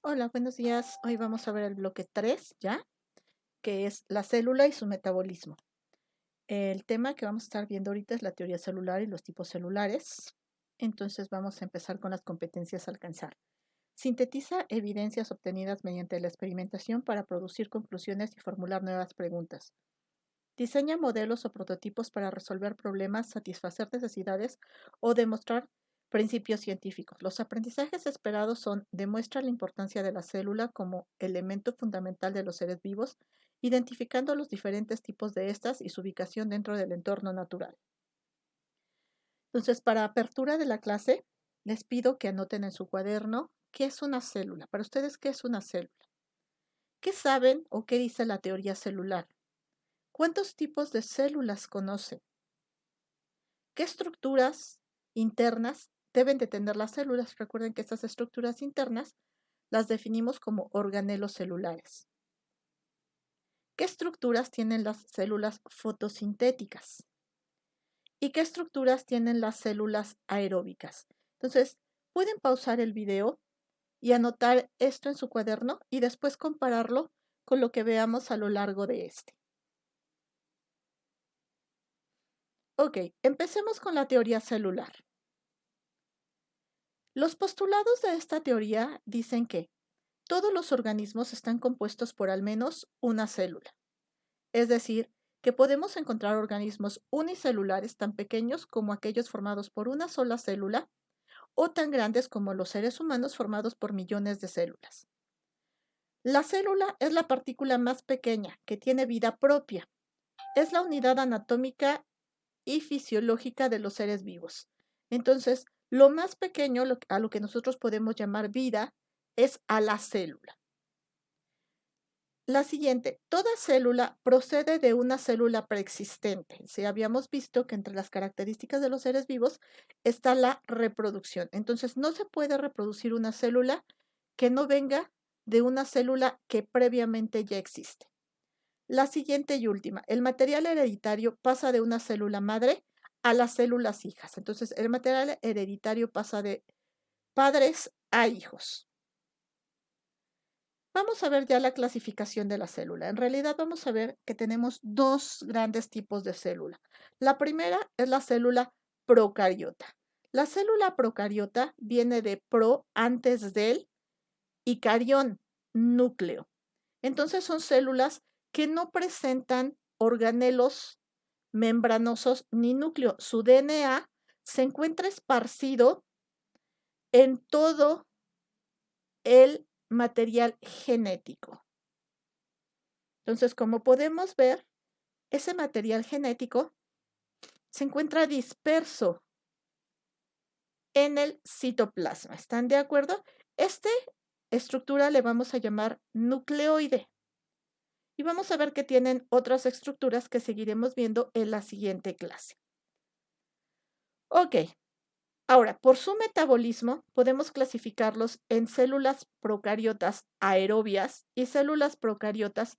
Hola, buenos días. Hoy vamos a ver el bloque 3 ya, que es la célula y su metabolismo. El tema que vamos a estar viendo ahorita es la teoría celular y los tipos celulares. Entonces vamos a empezar con las competencias a alcanzar. Sintetiza evidencias obtenidas mediante la experimentación para producir conclusiones y formular nuevas preguntas. Diseña modelos o prototipos para resolver problemas, satisfacer necesidades o demostrar principios científicos. Los aprendizajes esperados son: demuestra la importancia de la célula como elemento fundamental de los seres vivos, identificando los diferentes tipos de estas y su ubicación dentro del entorno natural. Entonces, para apertura de la clase, les pido que anoten en su cuaderno qué es una célula. Para ustedes, ¿qué es una célula? ¿Qué saben o qué dice la teoría celular? ¿Cuántos tipos de células conocen? ¿Qué estructuras internas deben de tener las células? Recuerden que estas estructuras internas las definimos como organelos celulares. ¿Qué estructuras tienen las células fotosintéticas? ¿Y qué estructuras tienen las células aeróbicas? Entonces, pueden pausar el video y anotar esto en su cuaderno y después compararlo con lo que veamos a lo largo de este. Ok, empecemos con la teoría celular. Los postulados de esta teoría dicen que todos los organismos están compuestos por al menos una célula. Es decir, que podemos encontrar organismos unicelulares tan pequeños como aquellos formados por una sola célula o tan grandes como los seres humanos formados por millones de células. La célula es la partícula más pequeña que tiene vida propia. Es la unidad anatómica y fisiológica de los seres vivos. Entonces, lo más pequeño a lo que nosotros podemos llamar vida es a la célula. La siguiente, toda célula procede de una célula preexistente. Si habíamos visto que entre las características de los seres vivos está la reproducción. Entonces, no se puede reproducir una célula que no venga de una célula que previamente ya existe. La siguiente y última, el material hereditario pasa de una célula madre a las células hijas. Entonces, el material hereditario pasa de padres a hijos. Vamos a ver ya la clasificación de la célula. En realidad vamos a ver que tenemos dos grandes tipos de célula. La primera es la célula procariota. La célula procariota viene de pro, antes del, y carión, núcleo. Entonces son células que no presentan organelos membranosos ni núcleo. Su DNA se encuentra esparcido en todo el material genético. Entonces, como podemos ver, ese material genético se encuentra disperso en el citoplasma. ¿Están de acuerdo? Esta estructura le vamos a llamar nucleoide. Y vamos a ver que tienen otras estructuras que seguiremos viendo en la siguiente clase. Ok, ahora, por su metabolismo podemos clasificarlos en células procariotas aerobias y células procariotas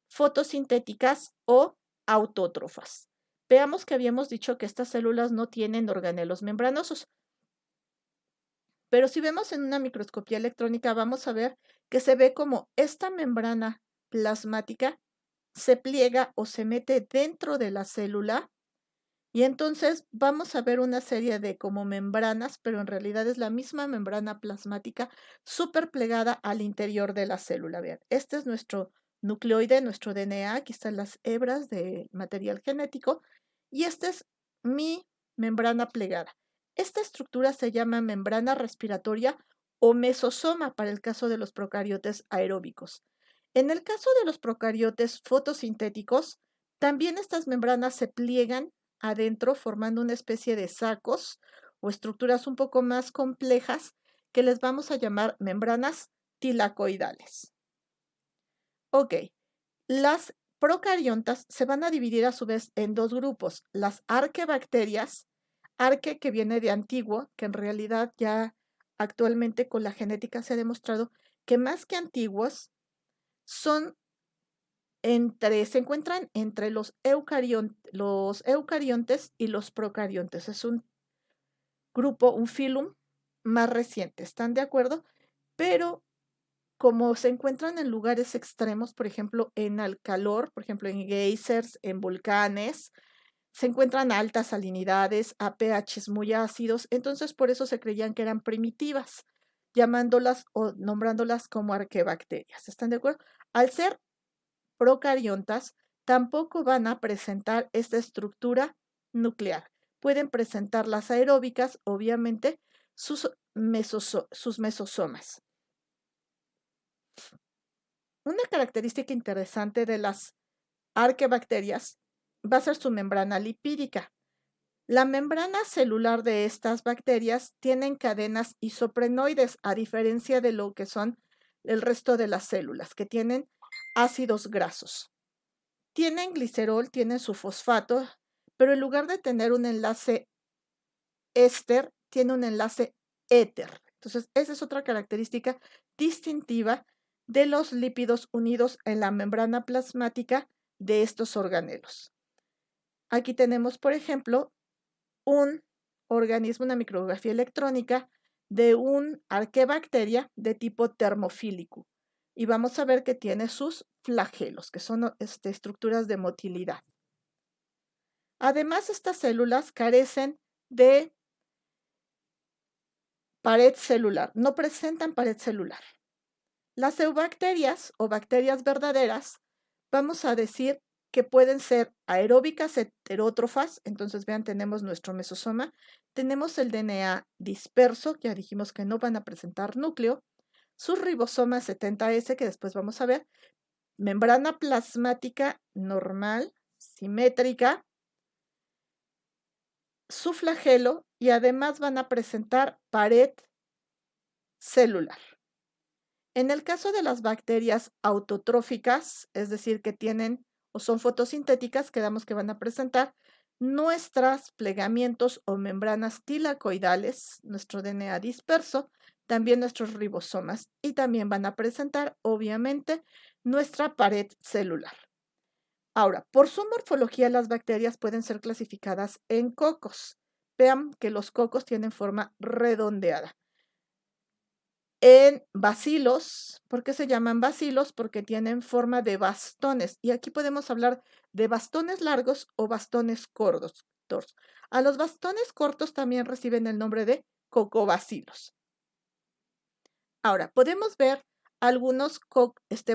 fotosintéticas o autótrofas. Veamos que habíamos dicho que estas células no tienen organelos membranosos. Pero si vemos en una microscopía electrónica, vamos a ver que se ve como esta membrana plasmática se pliega o se mete dentro de la célula y entonces vamos a ver una serie de como membranas, pero en realidad es la misma membrana plasmática súper plegada al interior de la célula. Vean, este es nuestro nucleoide, nuestro DNA, aquí están las hebras de material genético y esta es mi membrana plegada. Esta estructura se llama membrana respiratoria o mesosoma para el caso de los procariotes aeróbicos. En el caso de los procariotes fotosintéticos, también estas membranas se pliegan adentro formando una especie de sacos o estructuras un poco más complejas que les vamos a llamar membranas tilacoidales. Ok, las procariontas se van a dividir a su vez en dos grupos, las arquebacterias, arque que viene de antiguo, que en realidad ya actualmente con la genética se ha demostrado que más que antiguos son se encuentran entre los eucariontes y los procariontes. Es un grupo, un filum más reciente, ¿están de acuerdo? Pero como se encuentran en lugares extremos, por ejemplo, en el calor, por ejemplo, en geysers, en volcanes, se encuentran a altas salinidades, a pHs muy ácidos, entonces por eso se creían que eran primitivas, llamándolas o nombrándolas como arquebacterias. ¿Están de acuerdo? Al ser procariontas, tampoco van a presentar esta estructura nuclear. Pueden presentar las aeróbicas, obviamente, sus mesosomas. Una característica interesante de las arquebacterias va a ser su membrana lipídica. La membrana celular de estas bacterias tienen cadenas isoprenoides, a diferencia de lo que son el resto de las células, que tienen ácidos grasos. Tienen glicerol, tienen su fosfato, pero en lugar de tener un enlace éster, tiene un enlace éter. Entonces, esa es otra característica distintiva de los lípidos unidos en la membrana plasmática de estos organelos. Aquí tenemos, por ejemplo, un organismo, una micrografía electrónica de un arquebacteria de tipo termofílico. Y vamos a ver que tiene sus flagelos, que son estructuras de motilidad. Además, estas células carecen de pared celular, no presentan pared celular. Las eubacterias o bacterias verdaderas, vamos a decir que pueden ser aeróbicas heterótrofas, entonces vean, tenemos nuestro mesosoma, tenemos el DNA disperso, ya dijimos que no van a presentar núcleo, sus ribosomas 70S, que después vamos a ver, membrana plasmática normal, simétrica, su flagelo y además van a presentar pared celular. En el caso de las bacterias autotróficas, es decir, que tienen o son fotosintéticas, quedamos que van a presentar nuestros plegamientos o membranas tilacoidales, nuestro DNA disperso, también nuestros ribosomas y también van a presentar, obviamente, nuestra pared celular. Ahora, por su morfología, las bacterias pueden ser clasificadas en cocos. Vean que los cocos tienen forma redondeada. En bacilos, ¿por qué se llaman bacilos? Porque tienen forma de bastones. Y aquí podemos hablar de bastones largos o bastones cortos. A los bastones cortos también reciben el nombre de cocobacilos. Ahora, podemos ver algunos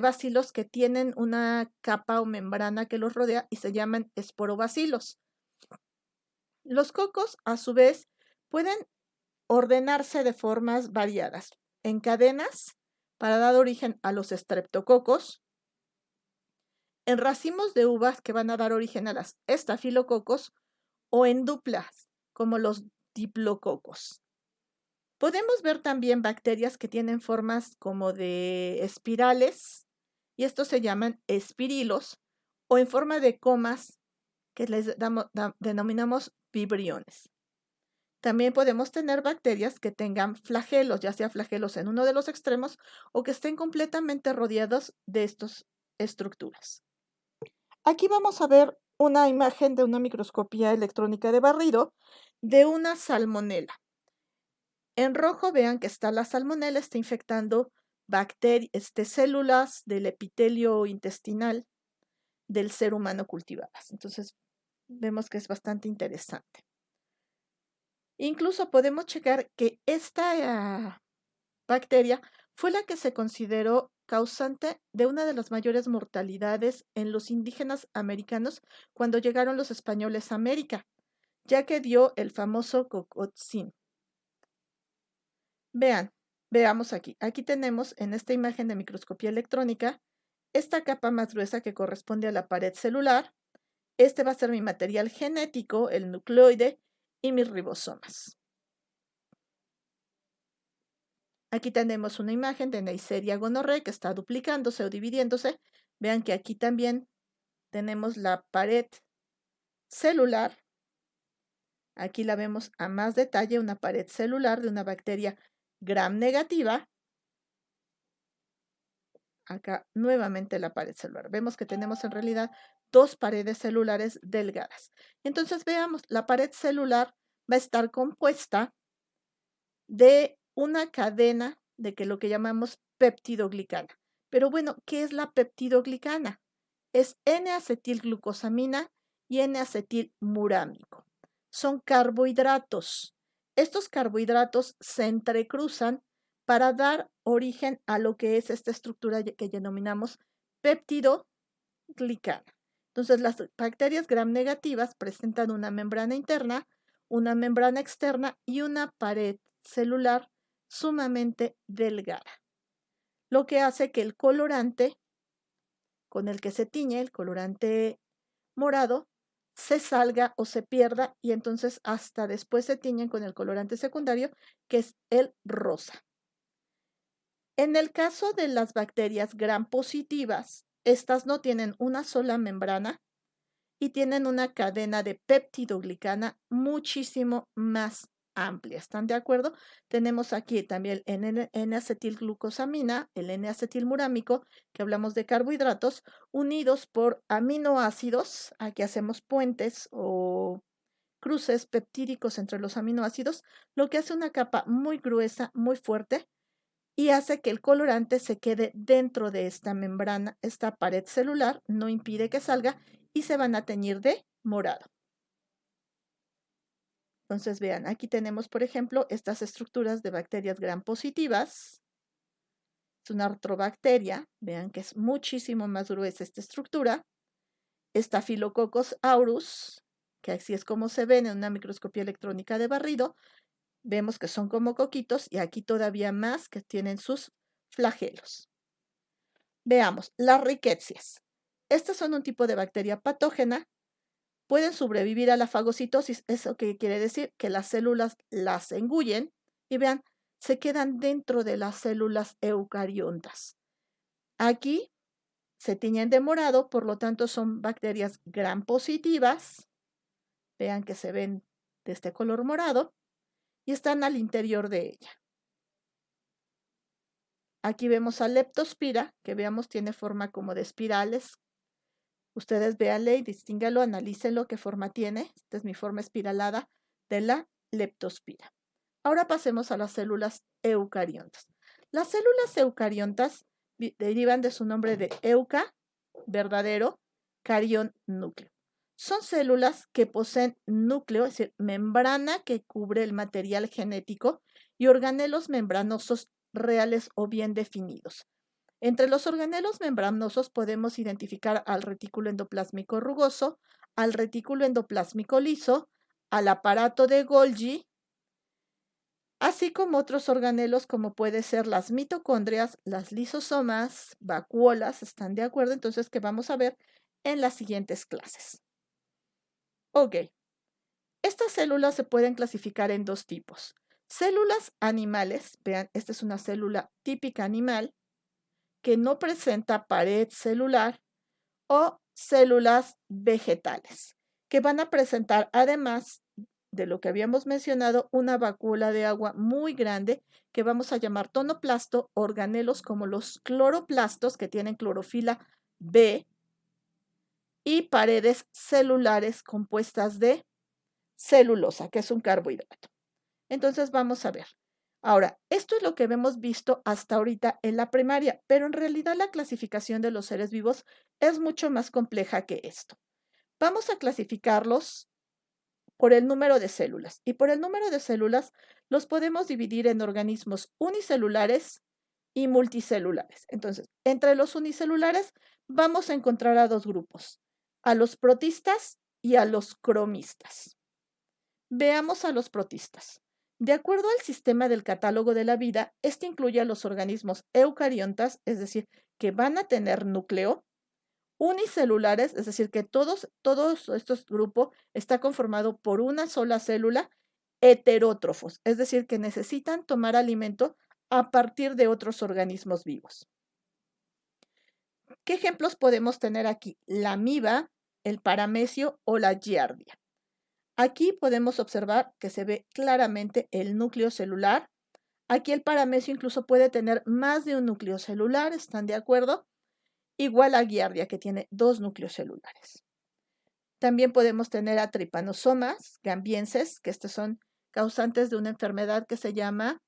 bacilos que tienen una capa o membrana que los rodea y se llaman esporobacilos. Los cocos, a su vez, pueden ordenarse de formas variadas, en cadenas para dar origen a los estreptococos, en racimos de uvas que van a dar origen a las estafilococos o en duplas, como los diplococos. Podemos ver también bacterias que tienen formas como de espirales, y estos se llaman espirilos, o en forma de comas, que les denominamos vibriones. También podemos tener bacterias que tengan flagelos, ya sea flagelos en uno de los extremos o que estén completamente rodeados de estas estructuras. Aquí vamos a ver una imagen de una microscopía electrónica de barrido de una salmonela. En rojo vean que está la salmonela, está infectando células del epitelio intestinal del ser humano cultivadas. Entonces vemos que es bastante interesante. Incluso podemos checar que esta bacteria fue la que se consideró causante de una de las mayores mortalidades en los indígenas americanos cuando llegaron los españoles a América, ya que dio el famoso cocotzin. Veamos aquí. Aquí tenemos en esta imagen de microscopía electrónica esta capa más gruesa que corresponde a la pared celular. Este va a ser mi material genético, el nucleoide y mis ribosomas. Aquí tenemos una imagen de Neisseria gonorrhoeae que está duplicándose o dividiéndose. Vean que aquí también tenemos la pared celular. Aquí la vemos a más detalle, una pared celular de una bacteria gram negativa. Acá nuevamente la pared celular. Vemos que tenemos en realidad dos paredes celulares delgadas. Entonces veamos, la pared celular va a estar compuesta de una cadena de lo que llamamos peptidoglicana. Pero bueno, ¿qué es la peptidoglicana? Es N-acetilglucosamina y N-acetilmurámico. Son carbohidratos. Estos carbohidratos se entrecruzan para dar origen a lo que es esta estructura que denominamos peptidoglicana. Entonces, las bacterias gram negativas presentan una membrana interna, una membrana externa y una pared celular sumamente delgada, lo que hace que el colorante con el que se tiñe, el colorante morado, se salga o se pierda y entonces hasta después se tiñen con el colorante secundario, que es el rosa. En el caso de las bacterias gram positivas, estas no tienen una sola membrana y tienen una cadena de peptidoglicana muchísimo más amplia. ¿Están de acuerdo? Tenemos aquí también el N-acetilglucosamina, el N-acetilmurámico, que hablamos de carbohidratos, unidos por aminoácidos. Aquí hacemos puentes o cruces peptídicos entre los aminoácidos, lo que hace una capa muy gruesa, muy fuerte, y hace que el colorante se quede dentro de esta membrana, esta pared celular, no impide que salga y se van a teñir de morado. Entonces, vean, aquí tenemos, por ejemplo, estas estructuras de bacterias gram positivas. Es una artrobacteria, vean que es muchísimo más gruesa esta estructura. Staphylococcus aureus, que así es como se ven en una microscopía electrónica de barrido. Vemos que son como coquitos y aquí todavía más que tienen sus flagelos. Veamos, las rickettsias. Estas son un tipo de bacteria patógena. Pueden sobrevivir a la fagocitosis. ¿Eso qué quiere decir? Que las células las engullen y vean, se quedan dentro de las células eucariontas. Aquí se tiñen de morado, por lo tanto son bacterias gram positivas. Vean que se ven de este color morado y están al interior de ella. Aquí vemos a Leptospira, que veamos tiene forma como de espirales. Ustedes véanle y distínganlo, analícenlo qué forma tiene. Esta es mi forma espiralada de la Leptospira. Ahora pasemos a las células eucariontas. Las células eucariontas derivan de su nombre de euca, verdadero, carión, núcleo. Son células que poseen núcleo, es decir, membrana que cubre el material genético y organelos membranosos reales o bien definidos. Entre los organelos membranosos podemos identificar al retículo endoplásmico rugoso, al retículo endoplásmico liso, al aparato de Golgi, así como otros organelos como puede ser las mitocondrias, las lisosomas, vacuolas, ¿están de acuerdo? Entonces, ¿qué vamos a ver en las siguientes clases? Ok, estas células se pueden clasificar en dos tipos. Células animales, vean, esta es una célula típica animal que no presenta pared celular, o células vegetales, que van a presentar además de lo que habíamos mencionado, una vacuola de agua muy grande que vamos a llamar tonoplasto, organelos como los cloroplastos que tienen clorofila B y paredes celulares compuestas de celulosa, que es un carbohidrato. Entonces vamos a ver. Ahora, esto es lo que hemos visto hasta ahorita en la primaria, pero en realidad la clasificación de los seres vivos es mucho más compleja que esto. Vamos a clasificarlos por el número de células. Y por el número de células los podemos dividir en organismos unicelulares y multicelulares. Entonces, entre los unicelulares vamos a encontrar a dos grupos, a los protistas y a los cromistas. Veamos a los protistas. De acuerdo al sistema del catálogo de la vida, este incluye a los organismos eucariontas, es decir, que van a tener núcleo, unicelulares, es decir, que todos estos grupos está conformado por una sola célula, heterótrofos, es decir, que necesitan tomar alimento a partir de otros organismos vivos. ¿Qué ejemplos podemos tener aquí? La amiba, el paramecio o la giardia. Aquí podemos observar que se ve claramente el núcleo celular. Aquí el paramecio incluso puede tener más de un núcleo celular, ¿están de acuerdo? Igual a Giardia, que tiene dos núcleos celulares. También podemos tener a tripanosomas gambienses, que estos son causantes de una enfermedad que se llama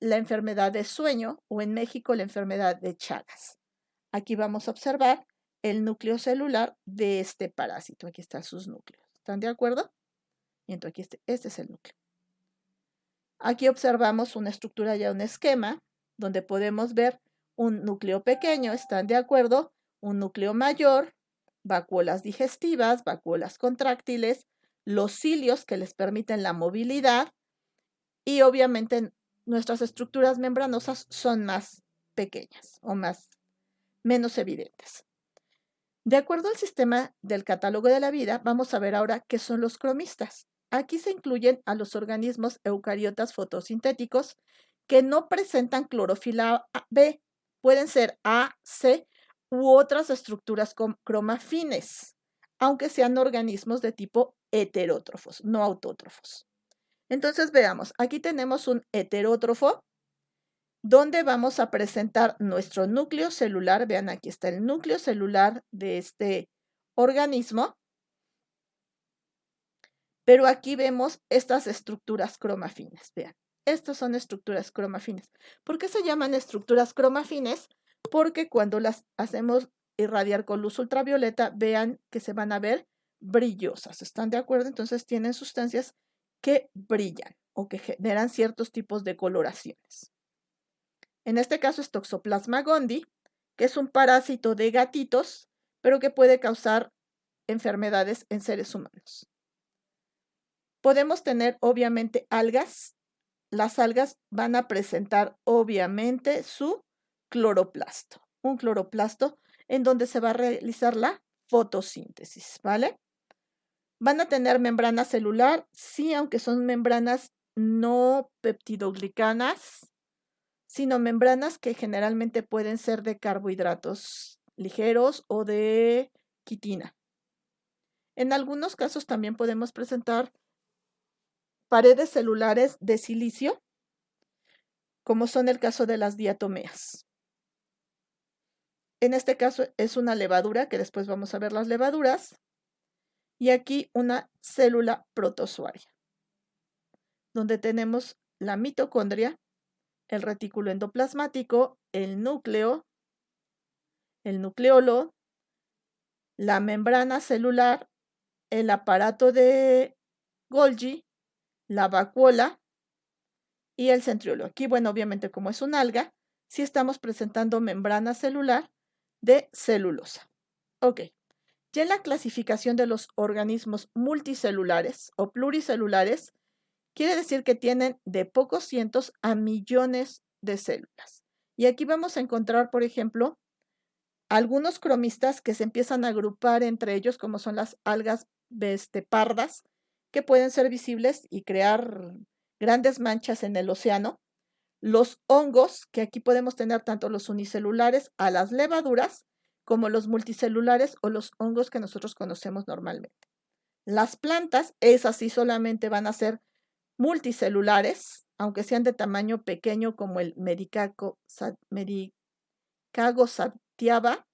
la enfermedad de sueño o en México la enfermedad de Chagas. Aquí vamos a observar el núcleo celular de este parásito. Aquí están sus núcleos. ¿Están de acuerdo? Y entonces aquí este es el núcleo. Aquí observamos una estructura ya un esquema donde podemos ver un núcleo pequeño, ¿están de acuerdo? Un núcleo mayor, vacuolas digestivas, vacuolas contráctiles, los cilios que les permiten la movilidad y obviamente nuestras estructuras membranosas son más pequeñas o menos evidentes. De acuerdo al sistema del catálogo de la vida, vamos a ver ahora qué son los cromistas. Aquí se incluyen a los organismos eucariotas fotosintéticos que no presentan clorofila B. Pueden ser A, C u otras estructuras con cromafines, aunque sean organismos de tipo heterótrofos, no autótrofos. Entonces veamos, aquí tenemos un heterótrofo donde vamos a presentar nuestro núcleo celular. Vean, aquí está el núcleo celular de este organismo. Pero aquí vemos estas estructuras cromafines. Vean, estas son estructuras cromafines. ¿Por qué se llaman estructuras cromafines? Porque cuando las hacemos irradiar con luz ultravioleta, vean que se van a ver brillosas. ¿Están de acuerdo? Entonces tienen sustancias que brillan o que generan ciertos tipos de coloraciones. En este caso es Toxoplasma gondii, que es un parásito de gatitos, pero que puede causar enfermedades en seres humanos. Podemos tener obviamente algas. Las algas van a presentar obviamente su cloroplasto, un cloroplasto en donde se va a realizar la fotosíntesis, ¿vale? Van a tener membrana celular, sí, aunque son membranas no peptidoglicanas, sino membranas que generalmente pueden ser de carbohidratos ligeros o de quitina. En algunos casos también podemos presentar paredes celulares de silicio, como son el caso de las diatomeas. En este caso es una levadura, que después vamos a ver las levaduras, y aquí una célula protozoaria, donde tenemos la mitocondria, el retículo endoplasmático, el núcleo, el nucleolo, la membrana celular, el aparato de Golgi, la vacuola y el centriolo. Aquí, bueno, obviamente como es un alga, sí estamos presentando membrana celular de celulosa. Ok, ya en la clasificación de los organismos multicelulares o pluricelulares, quiere decir que tienen de pocos cientos a millones de células. Y aquí vamos a encontrar, por ejemplo, algunos cromistas que se empiezan a agrupar entre ellos, como son las algas pardas, que pueden ser visibles y crear grandes manchas en el océano. Los hongos, que aquí podemos tener tanto los unicelulares a las levaduras, como los multicelulares o los hongos que nosotros conocemos normalmente. Las plantas, esas sí solamente van a ser multicelulares, aunque sean de tamaño pequeño como el Medicago sativa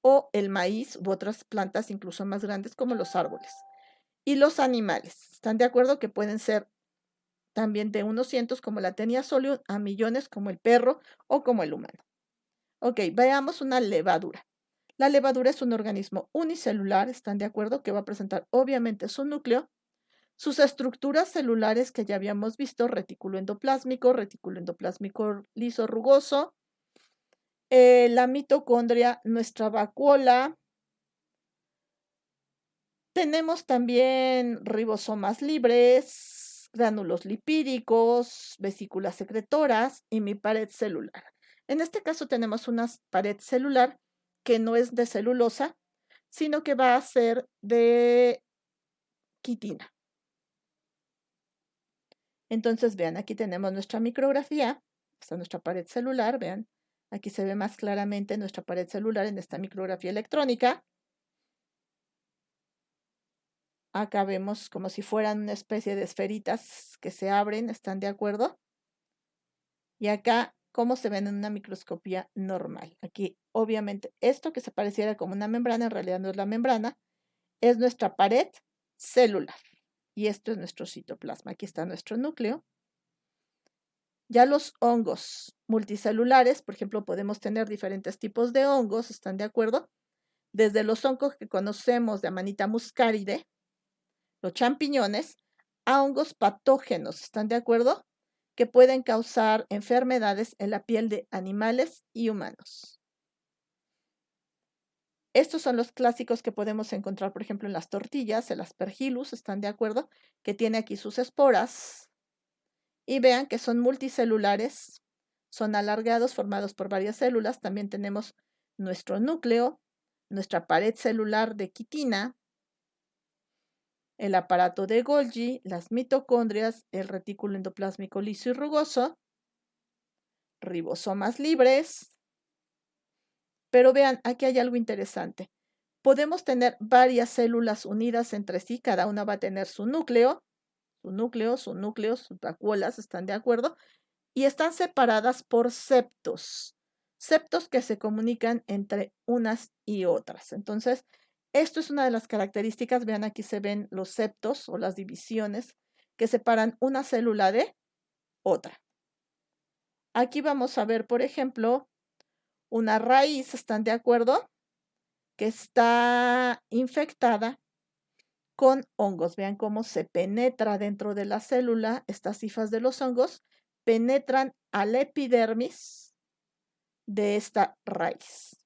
o el maíz u otras plantas incluso más grandes como los árboles. Y los animales, ¿están de acuerdo que pueden ser también de unos cientos como la Taenia solium a millones como el perro o como el humano? Ok, veamos una levadura. La levadura es un organismo unicelular, ¿están de acuerdo? Que va a presentar obviamente su núcleo, sus estructuras celulares que ya habíamos visto, retículo endoplásmico liso rugoso, la mitocondria, nuestra vacuola. Tenemos también ribosomas libres, gránulos lipídicos, vesículas secretoras y mi pared celular. En este caso tenemos una pared celular que no es de celulosa, sino que va a ser de quitina. Entonces, vean, aquí tenemos nuestra micrografía, está nuestra pared celular, vean, aquí se ve más claramente nuestra pared celular en esta micrografía electrónica. Acá vemos como si fueran una especie de esferitas que se abren, ¿están de acuerdo? Y acá, cómo se ven en una microscopía normal. Aquí, obviamente, esto que se pareciera como una membrana, en realidad no es la membrana, es nuestra pared celular. Y esto es nuestro citoplasma. Aquí está nuestro núcleo. Ya los hongos multicelulares, por ejemplo, podemos tener diferentes tipos de hongos, ¿están de acuerdo? Desde los hongos que conocemos de Amanita muscaride, los champiñones, a hongos patógenos, ¿están de acuerdo? Que pueden causar enfermedades en la piel de animales y humanos. Estos son los clásicos que podemos encontrar, por ejemplo, en las tortillas, el Aspergillus, ¿están de acuerdo? Que tiene aquí sus esporas. Y vean que son multicelulares, son alargados, formados por varias células. También tenemos nuestro núcleo, nuestra pared celular de quitina, el aparato de Golgi, las mitocondrias, el retículo endoplásmico liso y rugoso, ribosomas libres. Pero vean, aquí hay algo interesante. Podemos tener varias células unidas entre sí, cada una va a tener su núcleo, sus vacuolas, ¿están de acuerdo? Y están separadas por septos, septos que se comunican entre unas y otras. Entonces, esto es una de las características, vean aquí se ven los septos o las divisiones que separan una célula de otra. Aquí vamos a ver, por ejemplo, una raíz, ¿están de acuerdo? Que está infectada con hongos. Vean cómo se penetra dentro de la célula. Estas hifas de los hongos penetran a la epidermis de esta raíz.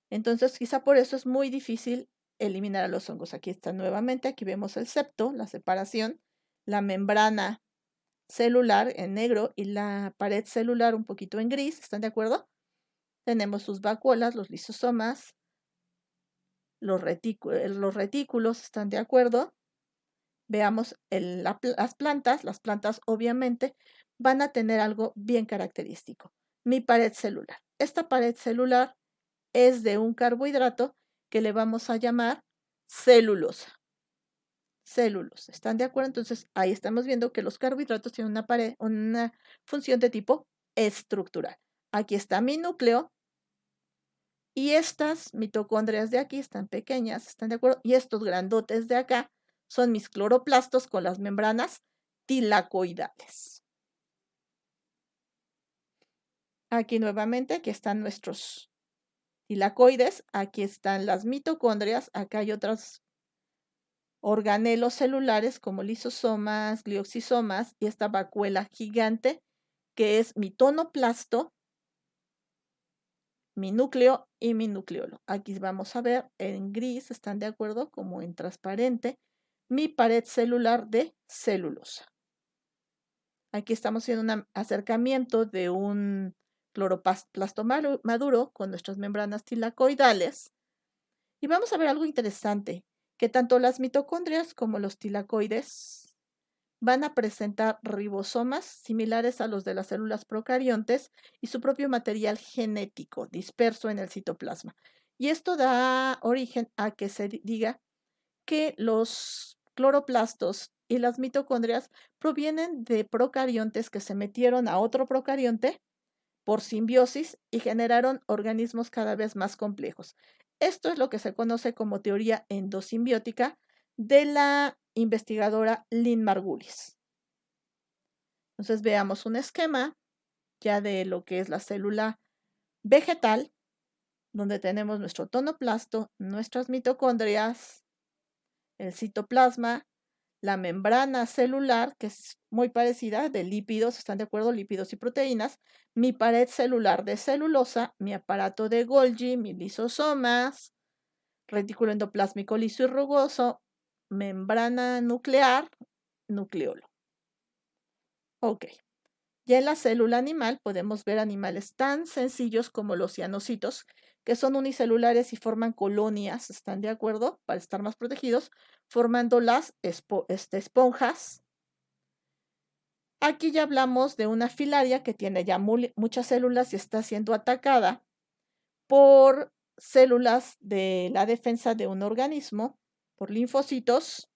Entonces, quizá por eso es muy difícil eliminar a los hongos. Aquí está nuevamente, aquí vemos el septo, la separación, la membrana celular en negro y la pared celular un poquito en gris, ¿están de acuerdo? Tenemos sus vacuolas, los lisosomas, los retículos, ¿están de acuerdo? Veamos las plantas obviamente van a tener algo bien característico. Mi pared celular. Esta pared celular es de un carbohidrato que le vamos a llamar celulosa. Celulosa, ¿están de acuerdo? Entonces ahí estamos viendo que los carbohidratos tienen una función de tipo estructural. Aquí está mi núcleo y estas mitocondrias de aquí están pequeñas, ¿están de acuerdo? Y estos grandotes de acá son mis cloroplastos con las membranas tilacoidales. Aquí nuevamente, aquí están nuestros tilacoides, aquí están las mitocondrias, acá hay otros organelos celulares como lisosomas, glioxisomas y esta vacuola gigante que es mi tonoplasto, mi núcleo y mi nucleolo. Aquí vamos a ver en gris, ¿están de acuerdo? Como en transparente, mi pared celular de celulosa. Aquí estamos haciendo un acercamiento de un cloroplasto maduro con nuestras membranas tilacoidales. Y vamos a ver algo interesante, que tanto las mitocondrias como los tilacoides van a presentar ribosomas similares a los de las células procariontes y su propio material genético disperso en el citoplasma. Y esto da origen a que se diga que los cloroplastos y las mitocondrias provienen de procariontes que se metieron a otro procarionte por simbiosis y generaron organismos cada vez más complejos. Esto es lo que se conoce como teoría endosimbiótica de la investigadora Lynn Margulis. Entonces veamos un esquema ya de lo que es la célula vegetal, donde tenemos nuestro tonoplasto, nuestras mitocondrias, el citoplasma, la membrana celular, que es muy parecida, de lípidos, ¿están de acuerdo? Lípidos y proteínas, mi pared celular de celulosa, mi aparato de Golgi, mis lisosomas, retículo endoplásmico liso y rugoso, membrana nuclear, nucleolo. Ok. Ya en la célula animal podemos ver animales tan sencillos como los cianocitos, que son unicelulares y forman colonias, ¿están de acuerdo? Para estar más protegidos, formando las esponjas. Aquí ya hablamos de una filaria que tiene ya muchas células y está siendo atacada por células de la defensa de un organismo, por linfocitos.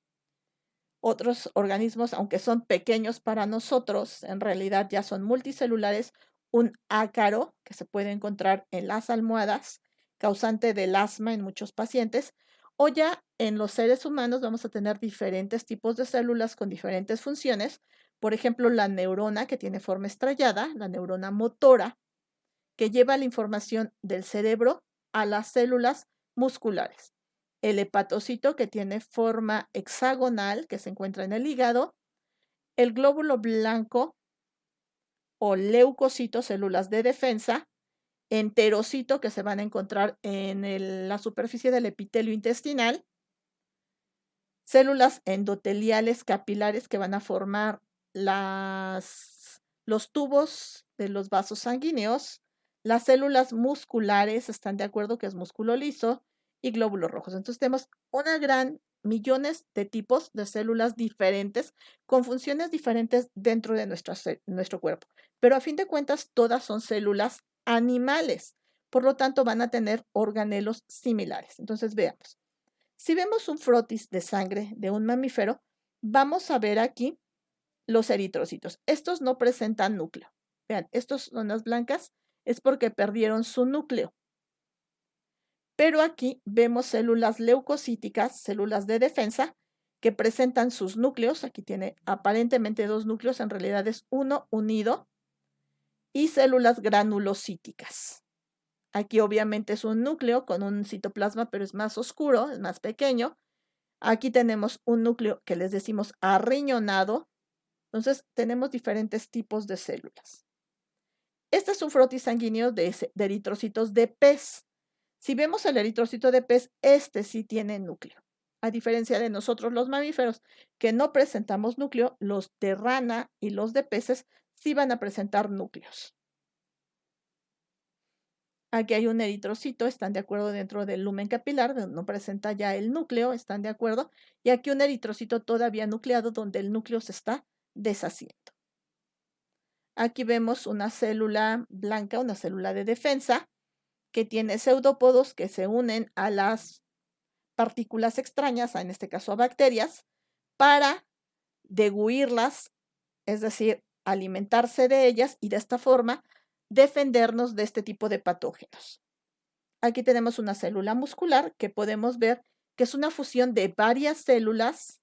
Otros organismos, aunque son pequeños para nosotros, en realidad ya son multicelulares, un ácaro que se puede encontrar en las almohadas, causante del asma en muchos pacientes, o ya en los seres humanos vamos a tener diferentes tipos de células con diferentes funciones, Por ejemplo, la neurona que tiene forma estrellada, la neurona motora, que lleva la información del cerebro a las células musculares. El hepatocito que tiene forma hexagonal, que se encuentra en el hígado. El glóbulo blanco o leucocito, células de defensa. Enterocito, que se van a encontrar en la superficie del epitelio intestinal. Células endoteliales capilares que van a formar los tubos de los vasos sanguíneos. Las células musculares, están de acuerdo que es músculo liso y glóbulos rojos. Entonces tenemos millones de tipos de células diferentes con funciones diferentes dentro de nuestro cuerpo. Pero a fin de cuentas, todas son células animales. Por lo tanto, van a tener organelos similares. Entonces, veamos. Si vemos un frotis de sangre de un mamífero, vamos a ver aquí los eritrocitos. Estos no presentan núcleo. Vean, estas zonas blancas es porque perdieron su núcleo. Pero aquí vemos células leucocíticas, células de defensa, que presentan sus núcleos. Aquí tiene aparentemente 2 núcleos, en realidad es uno unido. Y células granulocíticas. Aquí obviamente es un núcleo con un citoplasma, pero es más oscuro, es más pequeño. Aquí tenemos un núcleo que les decimos arriñonado. Entonces, tenemos diferentes tipos de células. Este es un frotis sanguíneo de eritrocitos de pez. Si vemos el eritrocito de pez, este sí tiene núcleo. A diferencia de nosotros los mamíferos, que no presentamos núcleo, los de rana y los de peces sí van a presentar núcleos. Aquí hay un eritrocito, están de acuerdo, dentro del lumen capilar, donde no presenta ya el núcleo, están de acuerdo. Y aquí un eritrocito todavía nucleado, donde el núcleo se está deshaciendo. Aquí vemos una célula blanca, una célula de defensa, que tiene pseudópodos que se unen a las partículas extrañas, en este caso a bacterias, para degluirlas, es decir, alimentarse de ellas y de esta forma defendernos de este tipo de patógenos. Aquí tenemos una célula muscular que podemos ver que es una fusión de varias células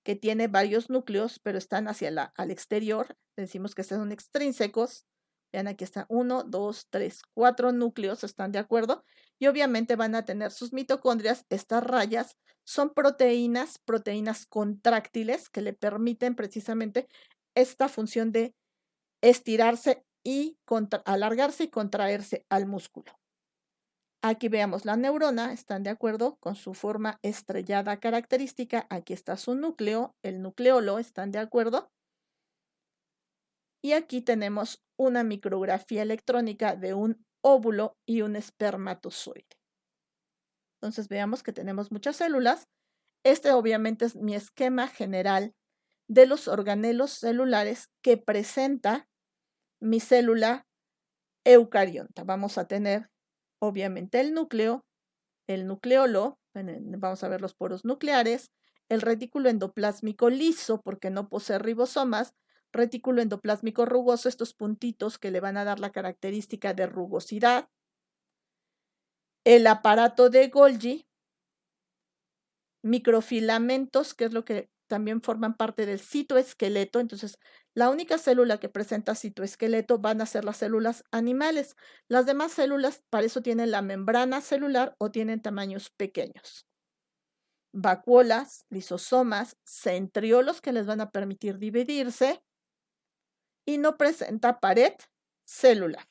que tiene varios núcleos, pero están al exterior. Decimos que son extrínsecos. Vean, aquí está 1, 2, 3, 4 núcleos, ¿están de acuerdo? Y obviamente van a tener sus mitocondrias. Estas rayas son proteínas contráctiles que le permiten precisamente esta función de estirarse y alargarse y contraerse al músculo. Aquí veamos la neurona, ¿están de acuerdo? Con su forma estrellada característica. Aquí está su núcleo, el nucleolo, ¿están de acuerdo? Y aquí tenemos una micrografía electrónica de un óvulo y un espermatozoide. Entonces veamos que tenemos muchas células. Este obviamente es mi esquema general de los organelos celulares que presenta mi célula eucariota. Vamos a tener obviamente el núcleo, el nucleolo, vamos a ver los poros nucleares, el retículo endoplásmico liso, porque no posee ribosomas, retículo endoplásmico rugoso, estos puntitos que le van a dar la característica de rugosidad, el aparato de Golgi, microfilamentos, que es lo que también forman parte del citoesqueleto. Entonces, la única célula que presenta citoesqueleto van a ser las células animales. Las demás células, para eso tienen la membrana celular o tienen tamaños pequeños. Vacuolas, lisosomas, centriolos que les van a permitir dividirse y no presenta pared celular.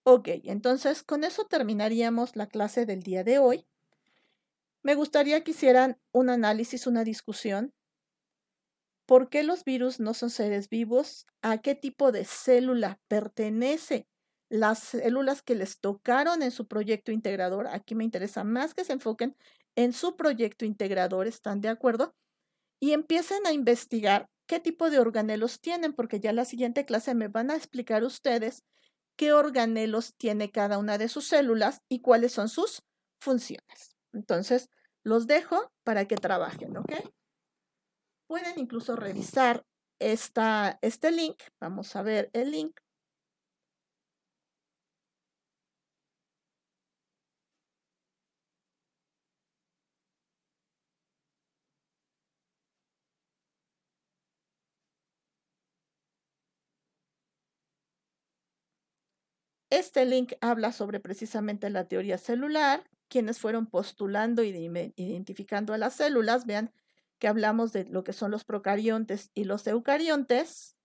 Ok, entonces con eso terminaríamos la clase del día de hoy. Me gustaría que hicieran un análisis, una discusión. ¿Por qué los virus no son seres vivos? ¿A qué tipo de célula pertenece las células que les tocaron en su proyecto integrador? Aquí me interesa más que se enfoquen en su proyecto integrador, ¿están de acuerdo? Y empiecen a investigar qué tipo de organelos tienen, porque ya en la siguiente clase me van a explicar ustedes qué organelos tiene cada una de sus células y cuáles son sus funciones. Entonces, los dejo para que trabajen, ¿ok? Pueden incluso revisar este link. Vamos a ver el link. Este link habla sobre precisamente la teoría celular, quienes fueron postulando y identificando a las células. Vean que hablamos de lo que son los procariontes y los eucariontes.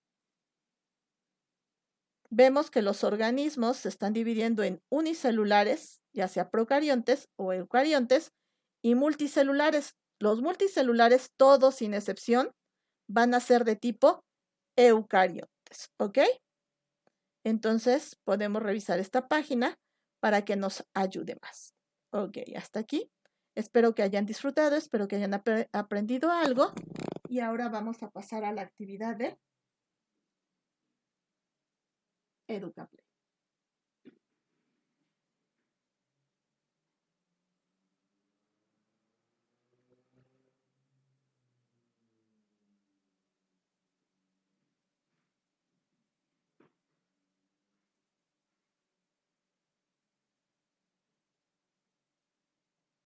Vemos que los organismos se están dividiendo en unicelulares, ya sea procariontes o eucariontes, y multicelulares. Los multicelulares, todos sin excepción, van a ser de tipo eucariontes, ¿ok? Entonces, podemos revisar esta página para que nos ayude más. Ok, hasta aquí. Espero que hayan disfrutado, espero que hayan aprendido algo. Y ahora vamos a pasar a la actividad de EducaPlay.